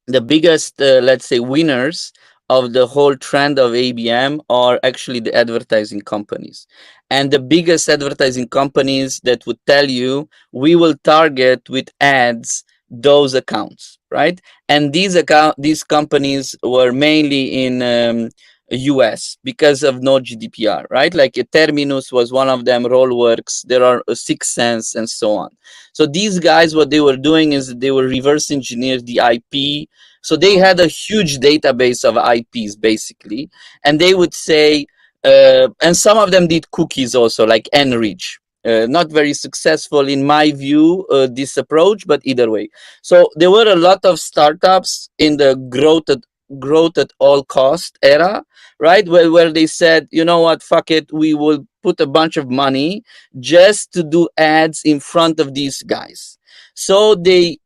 Speaker 1: the biggest, let's say, winners of the whole trend of ABM are actually the advertising companies. And the biggest advertising companies that would tell you, we will target with ads those accounts, right? And these companies were mainly in US because of no GDPR, right? Like Terminus was one of them, Rollworks, there are Six Sense and so on. So these guys, what they were doing is they were reverse engineer the IP. So they
Speaker 2: mm,
Speaker 1: had a huge database of IPs basically, and they would say, and some of them did cookies also, like Enrich. Not very successful in my view, this approach, but either way. So there were a lot of startups in the growth at all cost era, right? Where they said, you know what, fuck it, we will put a bunch of money just to do ads in front of these guys. So they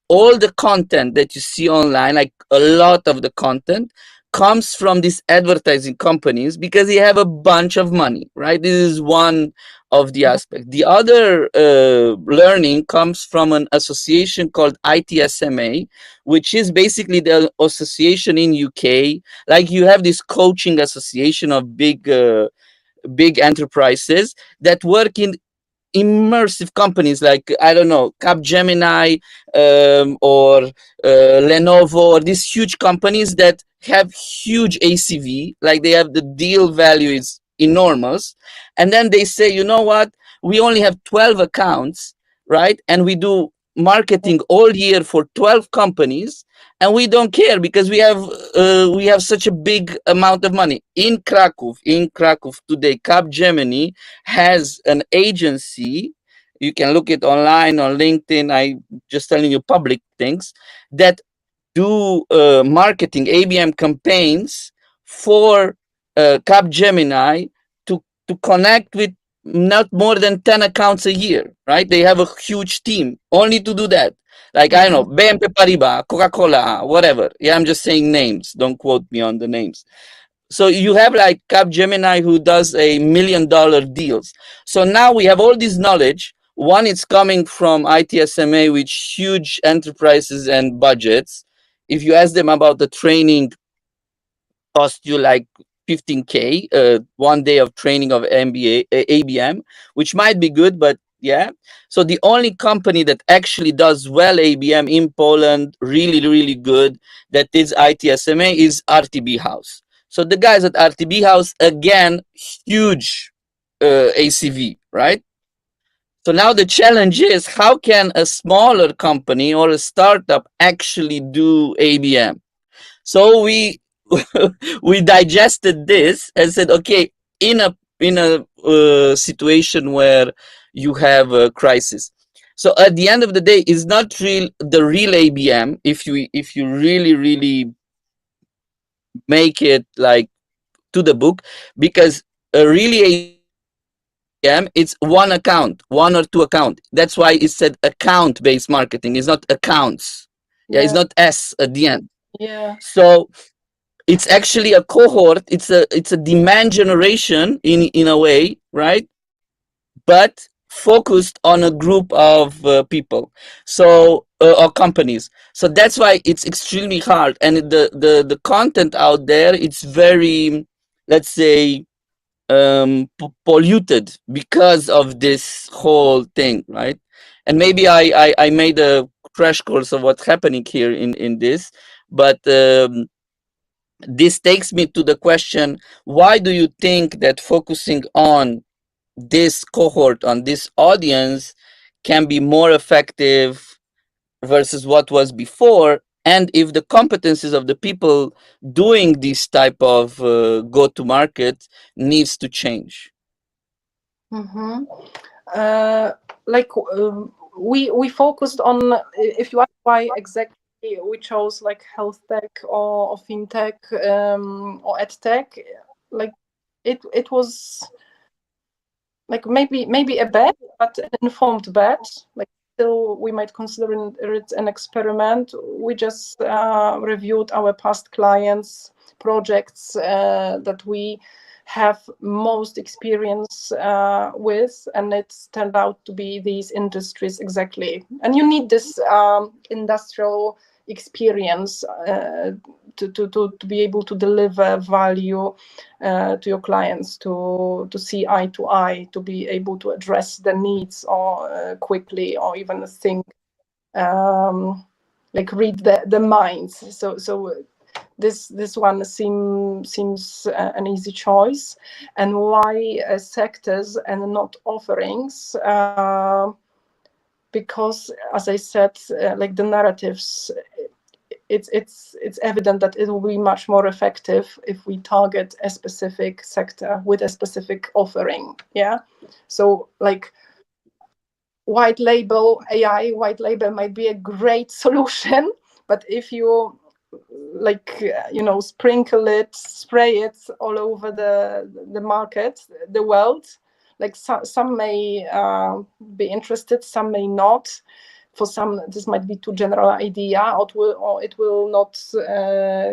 Speaker 1: all the content that you see online, like a lot of the content, comes from these advertising companies because they have a bunch of money, right? This is one of the aspects. The other learning comes from an association called ITSMA, which is basically the association in UK. Like you have this coaching association of big enterprises that work in immersive companies like, I don't know, Capgemini, or Lenovo, or these huge companies that have huge ACV, like they have the deal value is enormous, and then they say, you know what, we only have 12 accounts, right? And we do marketing all year for 12 companies, and we don't care because we have such a big amount of money in Krakow today. Capgemini has an agency. You can look it online on LinkedIn. I just telling you public things that do marketing ABM campaigns for Capgemini to connect with not more than 10 accounts a year, right? They have a huge team only to do that. Like, I don't know,
Speaker 2: mm,
Speaker 1: BNP Paribas, Coca-Cola, whatever. Yeah, I'm just saying names. Don't quote me on the names. So you have like Capgemini who does $1 million deals. So now we have all this knowledge. One, it's coming from ITSMA, which huge enterprises and budgets. If you ask them about the training, cost you like 15K, 1 day of training of ABM, which might be good, but yeah. So the only company that actually does well ABM in Poland, really, really good, that is ITSMA, is RTB House. So the guys at RTB House, again, huge ACV, right? So now the challenge is, how can a smaller company or a startup actually do ABM? So we digested this and said, okay, in a situation where you have a crisis. So at the end of the day, it's not the real ABM if you really make it like to the book, because a really ABM, it's one account, one or two account. That's why it said account based marketing. It's not accounts. Yeah, it's not
Speaker 2: yeah,
Speaker 1: S at the end.
Speaker 2: yeah,
Speaker 1: So it's actually a cohort. It's a demand generation in a way, right? But focused on a group of people, so or companies. So that's why it's extremely hard, and the content out there, it's very, let's say, polluted because of this whole thing, right? And maybe I made a crash course of what's happening here in this, but this takes me to the question: why do you think that focusing on this cohort, on this audience, can be more effective versus what was before? And if the competencies of the people doing this type of go to market needs to change?
Speaker 2: Mm-hmm. Uh, like we focused on, if you ask why exactly we chose like health tech or fintech or ed tech, like it was like maybe a bet, but an informed bet. Like still, we might consider it an experiment. We just reviewed our past clients' projects that we have most experience with, and it's turned out to be these industries exactly. And you need this industrial experience to be able to deliver value to your clients, to see eye to eye, to be able to address the needs or quickly, or even think like read the minds. So this one seems an easy choice. And why sectors and not offerings? Because, as I said, like the narratives, it's evident that it will be much more effective if we target a specific sector with a specific offering. Yeah, so like white label might be a great solution, but if you like sprinkle it, spray it all over the market, the world, like some may be interested, some may not. For some this might be too general idea, or it will not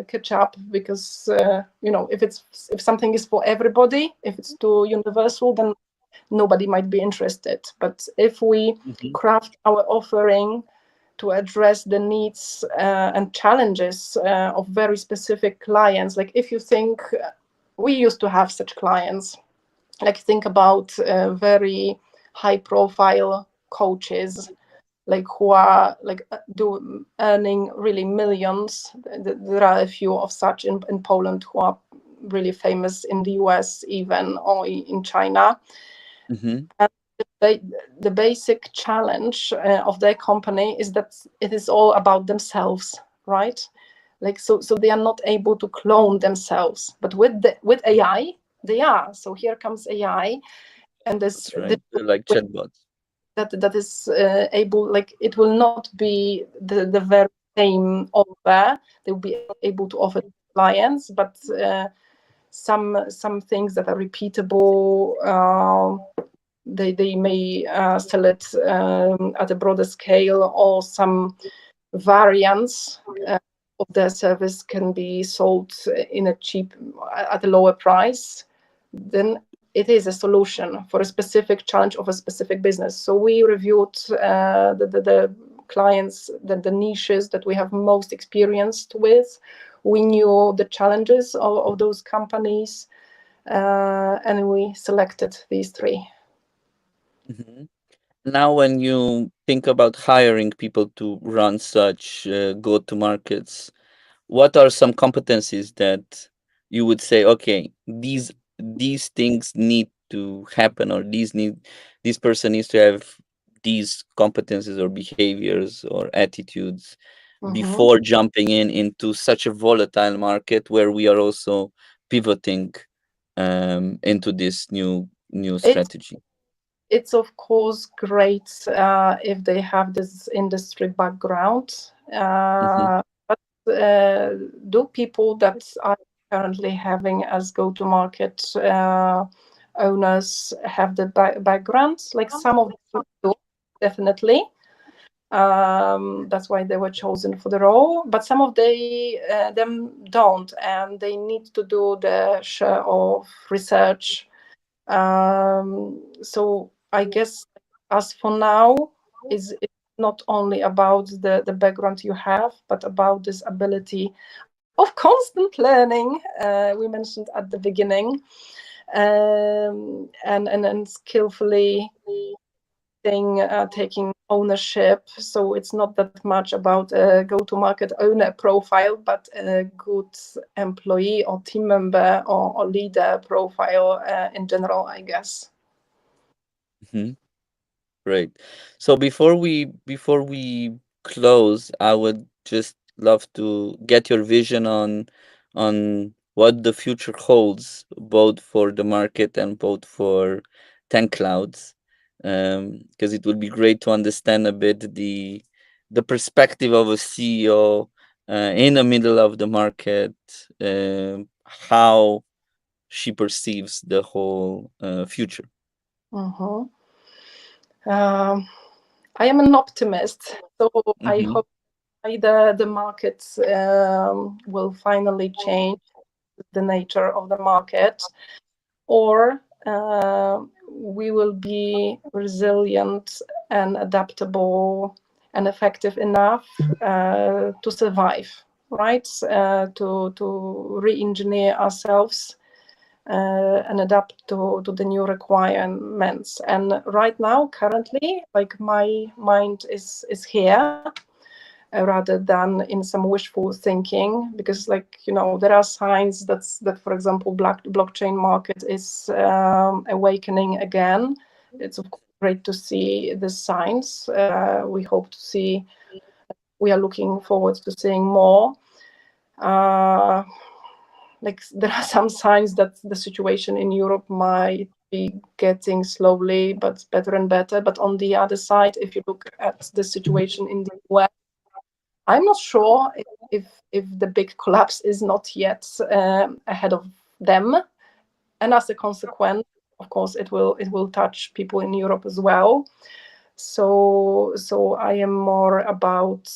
Speaker 2: catch up, because if something is for everybody, if it's too universal, then nobody might be interested. But if we
Speaker 1: Mhm.
Speaker 2: craft our offering to address the needs and challenges of very specific clients, like if you think, we used to have such clients, like think about very high profile coaches, like who are like earning really millions. There are a few of such in Poland who are really famous, in the US even, or in China.
Speaker 1: Mhm.
Speaker 2: And the basic challenge of their company is that it is all about themselves, right? Like so they are not able to clone themselves, but with AI they are. So here comes AI, and
Speaker 1: That's right. Like
Speaker 2: way
Speaker 1: chatbots.
Speaker 2: that is able, like it will not be the very same offer they will be able to offer to clients, but some things that are repeatable, they may sell it at a broader scale, or some variants of their service can be sold in a cheap, at a lower price. Then it is a solution for a specific challenge of a specific business. So we reviewed the clients, the niches that we have most experienced with. We knew the challenges of those companies, and we selected these three.
Speaker 1: Mhm. Now, when you think about hiring people to run such go to markets, what are some competencies that you would say, okay, these things need to happen, or this person needs to have these competencies or behaviors or attitudes
Speaker 2: Mhm.
Speaker 1: before jumping into such a volatile market where we are also pivoting into this new
Speaker 2: It's
Speaker 1: strategy?
Speaker 2: it's of course great if they have this industry background.
Speaker 1: Hmm.
Speaker 2: But do people that are currently having as go-to-market owners have the background? Like some of them do, definitely. That's why they were chosen for the role. But some of them don't, and they need to do the share of research. So I guess, as for now, is it's not only about the background you have, but about this ability of constant learning we mentioned at the beginning. and skillfully taking ownership. So it's not that much about a go-to-market owner profile, but a good employee or team member or leader profile in general, I guess.
Speaker 1: Mhm. Great. So before we close, I would just love to get your vision on what the future holds, both for the market and both for 10Clouds, because it would be great to understand a bit the perspective of a CEO in the middle of the market, how she perceives the whole future.
Speaker 2: Mhm. Um, I am an optimist, so I
Speaker 1: Mm-hmm.
Speaker 2: hope either the market will finally change the nature of the market, or we will be resilient and adaptable and effective enough to survive, right? To re-engineer ourselves and adapt to the new requirements. And right now, currently, like my mind is here rather than in some wishful thinking, because there are signs that for example blockchain market is awakening again. It's of course great to see the signs. We hope to see, we are looking forward to seeing more. uh, there are some signs that the situation in Europe might be getting slowly but better and better. But on the other side, if you look at the situation in the US, I'm not sure if the big collapse is not yet ahead of them, and as a consequence, of course, it will touch people in Europe as well. So I am more about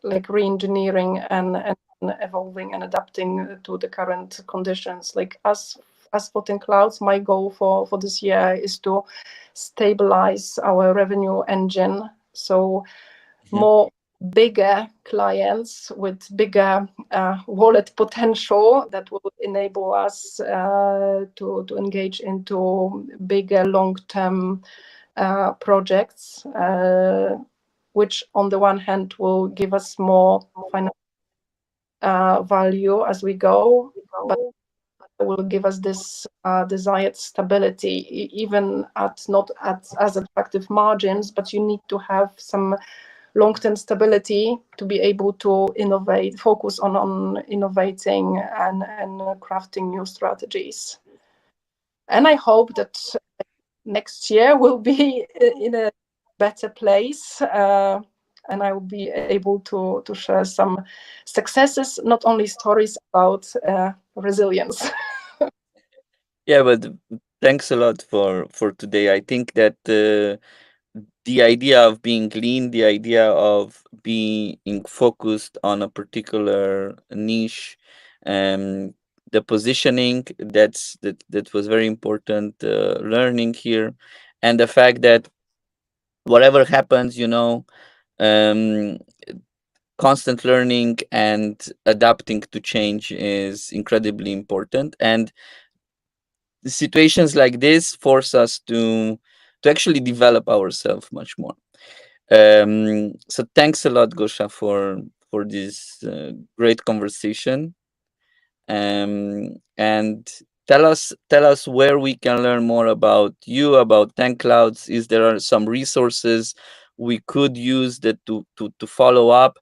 Speaker 2: re-engineering and evolving and adapting to the current conditions. Like as for 10Clouds, my goal for this year is to stabilize our revenue engine. So more bigger clients with bigger wallet potential that will enable us to engage into bigger long-term projects, which on the one hand will give us more financial value as we go, but will give us this desired stability, even at not at as attractive margins, but you need to have some long-term stability to be able to innovate, focus on innovating and crafting new strategies. And I hope that next year will be in a better place, and I will be able to share some successes, not only stories about resilience.
Speaker 1: Yeah, but thanks a lot for today. I think that the idea of being lean, the idea of being focused on a particular niche, um, the positioning that was very important learning here, and the fact that whatever happens, um, constant learning and adapting to change is incredibly important. And situations like this force us to actually develop ourselves much more. So thanks a lot, Gosha, for this great conversation. And tell us where we can learn more about you, about 10Clouds. Is there are some resources we could use that to follow up?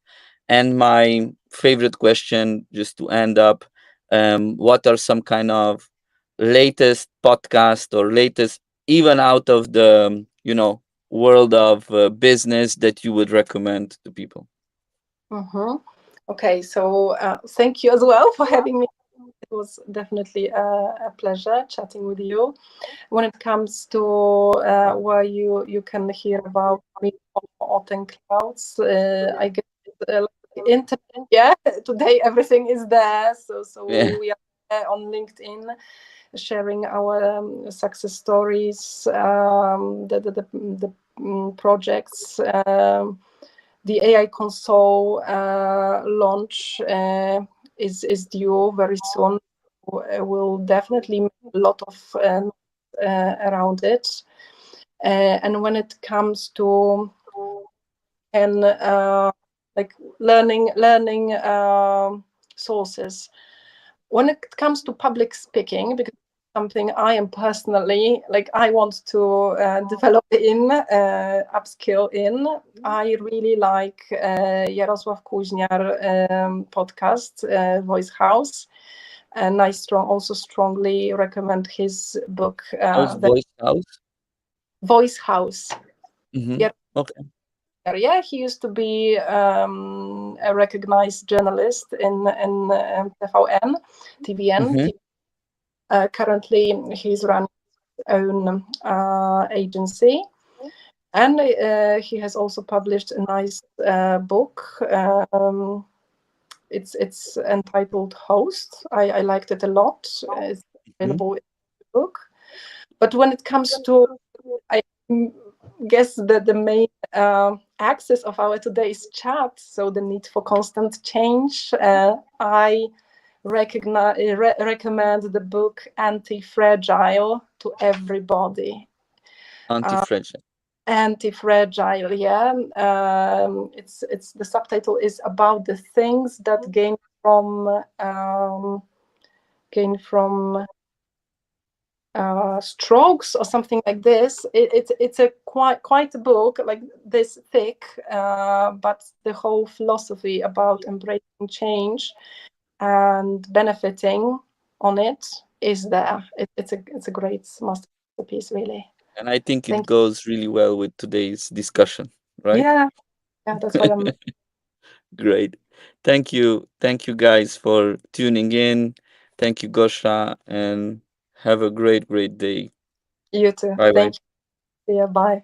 Speaker 1: And my favorite question, just to end up, what are some kind of latest podcast or latest, even out of the world of business, that you would recommend to people?
Speaker 2: Mm-hmm. Okay, so thank you as well for having me. It was definitely a pleasure chatting with you. When it comes to where you can hear about me or 10Clouds, I guess internet. Yeah, today everything is there. So
Speaker 1: Yeah.
Speaker 2: we are there on LinkedIn, sharing our success stories, the projects. The AI console launch is due very soon. will definitely make a lot of around it. And when it comes to and like learning sources, when it comes to public speaking, because something I am personally like I want to develop in, upskill in. I really like Jarosław Kuźniar podcast, Voice House, and I also strongly recommend his book,
Speaker 1: How's
Speaker 2: the
Speaker 1: Voice House?
Speaker 2: Voice House.
Speaker 1: Mm-hmm.
Speaker 2: Yeah,
Speaker 1: Okay.
Speaker 2: yeah, he used to be a recognized journalist in TVN, TVN.
Speaker 1: Mm-hmm.
Speaker 2: Currently, he's running his own agency, and he has also published a nice book. It's entitled Host. I liked it a lot. It's
Speaker 1: Mm-hmm.
Speaker 2: available in the book. But when it comes to, I guess that the main axis of our today's chat, so the need for constant change, I recommend the book Anti-Fragile to everybody.
Speaker 1: Anti-fragile.
Speaker 2: Anti-Fragile, yeah. It's the subtitle is about the things that gain from strokes or something like this. It's a quite a book, like this thick, but the whole philosophy about embracing change and benefiting on it is there. It's a great masterpiece, really.
Speaker 1: And I think it
Speaker 2: Thank
Speaker 1: goes really well with today's discussion,
Speaker 2: you.
Speaker 1: right?
Speaker 2: Yeah, yeah, that's why I'm.
Speaker 1: Great. Thank you. Thank you guys for tuning in. Thank you, Gosha, and have a great, great day.
Speaker 2: You too.
Speaker 1: Bye bye.
Speaker 2: Thank you. Yeah, bye.